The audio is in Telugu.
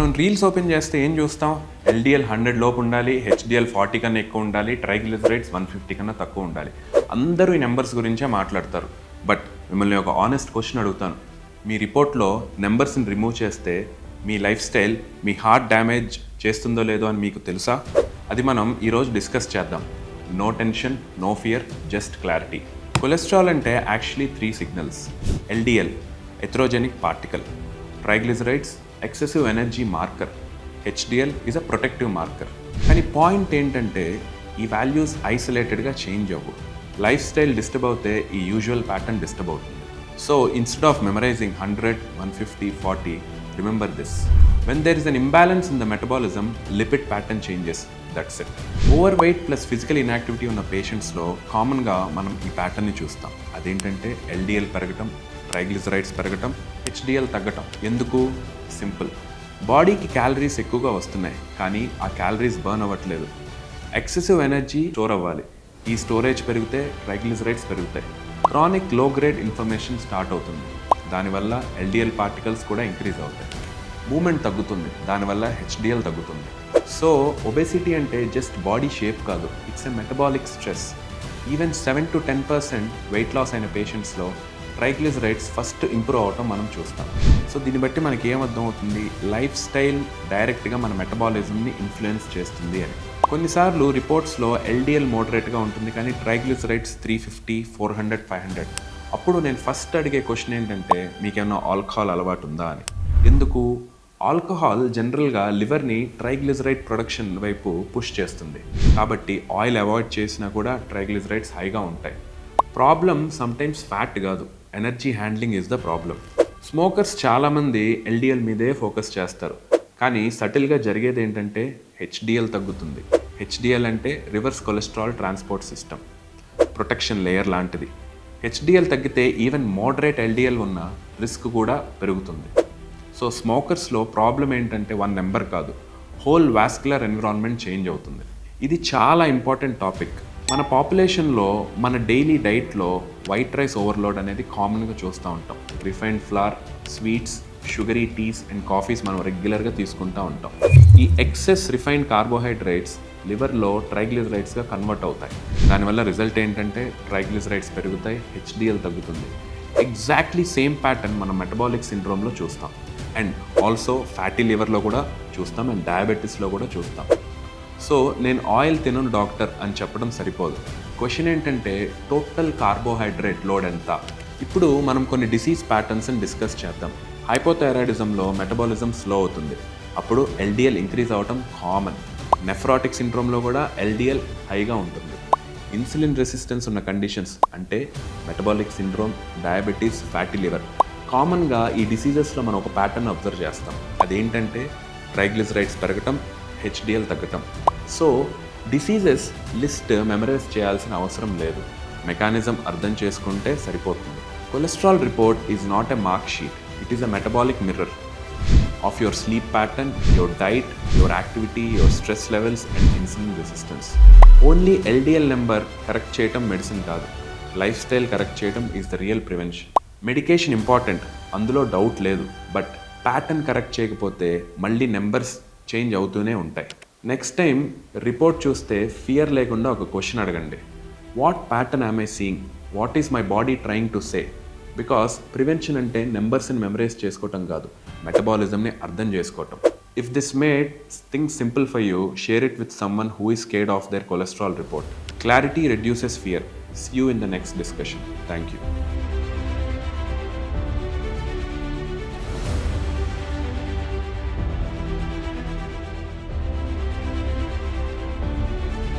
మనం రీల్స్ ఓపెన్ చేస్తే ఏం చూస్తాం? ఎల్డిఎల్ 100 లోపు ఉండాలి, హెచ్డిఎల్ 40 కన్నా ఎక్కువ ఉండాలి, ట్రైగ్లిజరైడ్స్ 150 కన్నా తక్కువ ఉండాలి. అందరూ ఈ నెంబర్స్ గురించే మాట్లాడతారు. బట్ మిమ్మల్ని ఒక ఆనెస్ట్ క్వశ్చన్ అడుగుతాను. మీ రిపోర్ట్లో నెంబర్స్ని రిమూవ్ చేస్తే మీ లైఫ్ స్టైల్ మీ హార్ట్ డ్యామేజ్ చేస్తుందో లేదో అని మీకు తెలుసా? అది మనం ఈరోజు డిస్కస్ చేద్దాం. No tension, no fear, just clarity. Cholesterol అంటే actually 3 signals. LDL atherogenic particle, triglycerides excessive energy marker, HDL is a protective marker. కానీ పాయింట్ ఏంటంటే ఈ వాల్యూస్ ఐసోలేటెడ్గా చేంజ్ అవ్వు. లైఫ్ స్టైల్ డిస్టర్బ్ అవుతే ఈ యూజువల్ ప్యాటర్న్ డిస్టర్బ్ అవుతుంది. So instead of memorising 100, 150, 40, remember this. When there is an imbalance in the metabolism, lipid pattern changes. That's it. Overweight plus physical inactivity ఉన్న పేషెంట్స్లో కామన్గా మనం ఈ ప్యాటర్న్ని చూస్తాం. అదేంటంటే ఎల్డిఎల్ పెరగటం, ట్రైగ్లిజరైడ్స్ పెరగటం, హెచ్డిఎల్ తగ్గటం. ఎందుకు? సింపుల్. బాడీకి క్యాలరీస్ ఎక్కువగా వస్తున్నాయి, కానీ ఆ క్యాలరీస్ బర్న్ అవ్వట్లేదు. ఎక్సెసివ్ ఎనర్జీ స్టోర్ అవ్వాలి. ఈ స్టోరేజ్ పెరిగితే ట్రైగ్లిజరైడ్స్ పెరుగుతాయి. క్రానిక్ లో గ్రేడ్ ఇన్ఫర్మేషన్ స్టార్ట్ అవుతుంది. దానివల్ల ఎల్డిఎల్ పార్టికల్స్ కూడా ఇంక్రీజ్ అవుతాయి. మూమెంట్ తగ్గుతుంది, దానివల్ల హెచ్డిఎల్ తగ్గుతుంది. సో ఒబెసిటీ అంటే జస్ట్ బాడీ షేప్ కాదు, it's a metabolic stress. Even 7 to 10% weight loss అయిన పేషెంట్స్లో ట్రైగ్లిజరైడ్స్ ఫస్ట్ ఇంప్రూవ్ అవటం మనం చూస్తాం. సో దీన్ని బట్టి మనకి ఏమర్థం అవుతుంది? లైఫ్ స్టైల్ డైరెక్ట్గా మన మెటబాలిజంని ఇన్ఫ్లుయెన్స్ చేస్తుంది అని. కొన్నిసార్లు రిపోర్ట్స్లో ఎల్డిఎల్ మోడరేట్గా ఉంటుంది, కానీ ట్రైగ్లిజరైడ్స్ 350, 400, 500. అప్పుడు నేను ఫస్ట్ అడిగే క్వశ్చన్ ఏంటంటే, మీకేమన్నా ఆల్కహాల్ అలవాటు ఉందా అని. ఎందుకు? ఆల్కహాల్ జనరల్గా లివర్ని ట్రైగ్లిజరైడ్ ప్రొడక్షన్ వైపు పుష్ చేస్తుంది. కాబట్టి ఆయిల్ అవాయిడ్ చేసినా కూడా ట్రైగ్లిజరైడ్స్ హైగా ఉంటాయి. ప్రాబ్లం సమ్టైమ్స్ ఫ్యాట్ కాదు, energy handling is the problem. Smokers చాలామంది ఎల్డిఎల్ మీదే ఫోకస్ చేస్తారు, కానీ సటిల్గా జరిగేది ఏంటంటే హెచ్డిఎల్ తగ్గుతుంది. హెచ్డిఎల్ అంటే reverse cholesterol transport system, protection layer లాంటిది. హెచ్డిఎల్ తగ్గితే ఈవెన్ మోడరేట్ ఎల్డిఎల్ ఉన్న రిస్క్ కూడా పెరుగుతుంది. సో స్మోకర్స్లో ప్రాబ్లం ఏంటంటే 1 నెంబర్ కాదు, హోల్ వాస్కులర్ ఎన్విరాన్మెంట్ చేంజ్ అవుతుంది. ఇది చాలా ఇంపార్టెంట్ టాపిక్. మన పాపులేషన్లో మన డైలీ డైట్లో వైట్ రైస్ ఓవర్లోడ్ అనేది కామన్గా చూస్తూ ఉంటాం. Refined flour, sweets, sugary teas and coffees మనం రెగ్యులర్గా తీసుకుంటూ ఉంటాం. ఈ ఎక్సెస్ రిఫైన్డ్ కార్బోహైడ్రేట్స్ లివర్లో ట్రైగ్లిజరైడ్స్గా కన్వర్ట్ అవుతాయి. దానివల్ల రిజల్ట్ ఏంటంటే ట్రైగ్లిజరైడ్స్ పెరుగుతాయి, హెచ్డిఎల్ తగ్గుతుంది. ఎగ్జాక్ట్లీ సేమ్ ప్యాటర్న్ మనం మెటబాలిక్ సిండ్రోమ్లో చూస్తాం, అండ్ ఆల్సో ఫ్యాటీ లివర్లో కూడా చూస్తాం, అండ్ డయాబెటీస్లో కూడా చూస్తాం. సో నేను ఆయిల్ తినను డాక్టర్ అని చెప్పడం సరిపోదు. క్వశ్చన్ ఏంటంటే టోటల్ కార్బోహైడ్రేట్ లోడ్ ఎంత? ఇప్పుడు మనం కొన్ని డిసీజ్ ప్యాటర్న్స్ని డిస్కస్ చేద్దాం. హైపోథైరాయిడిజంలో మెటబాలిజం స్లో అవుతుంది, అప్పుడు ఎల్డిఎల్ ఇంక్రీజ్ అవ్వటం కామన్. నెఫ్రాటిక్ సిండ్రోమ్లో కూడా ఎల్డిఎల్ హైగా ఉంటుంది. ఇన్సులిన్ రెసిస్టెన్స్ ఉన్న కండిషన్స్ అంటే metabolic syndrome, diabetes, fatty liver, కామన్గా ఈ డిసీజెస్లో మనం ఒక ప్యాటర్న్ అబ్జర్వ్ చేస్తాం. అదేంటంటే ట్రైగ్లిజరైడ్స్ పెరగటం, హెచ్డిఎల్ తగ్గటం. సో డిసీజెస్ లిస్ట్ మెమరైజ్ చేయాల్సిన అవసరం లేదు, మెకానిజం అర్థం చేసుకుంటే సరిపోతుంది. Cholesterol report is not a mark sheet, it is a metabolic mirror of your sleep pattern, your diet, your activity, your stress levels and insulin resistance. Only LDL number correct చేయటం మెడిసిన్ కాదు, లైఫ్ స్టైల్ కరెక్ట్ చేయడం is the real prevention. Medication important, అందులో డౌట్ లేదు, బట్ ప్యాటర్న్ కరెక్ట్ చేయకపోతే మళ్ళీ నెంబర్స్ చేంజ్ అవుతూనే ఉంటాయి. నెక్స్ట్ టైం రిపోర్ట్ చూస్తే ఫియర్ లేకుండా ఒక క్వశ్చన్ అడగండి. What pattern am I seeing? What is my body trying to say? Because prevention అంటే నెంబర్స్ని మెమరైజ్ చేసుకోవటం కాదు, మెటబాలిజంని అర్థం చేసుకోవటం. If this made things simple for you, share it with someone who is scared of their cholesterol report. Clarity reduces fear. See you in the next discussion. Thank you.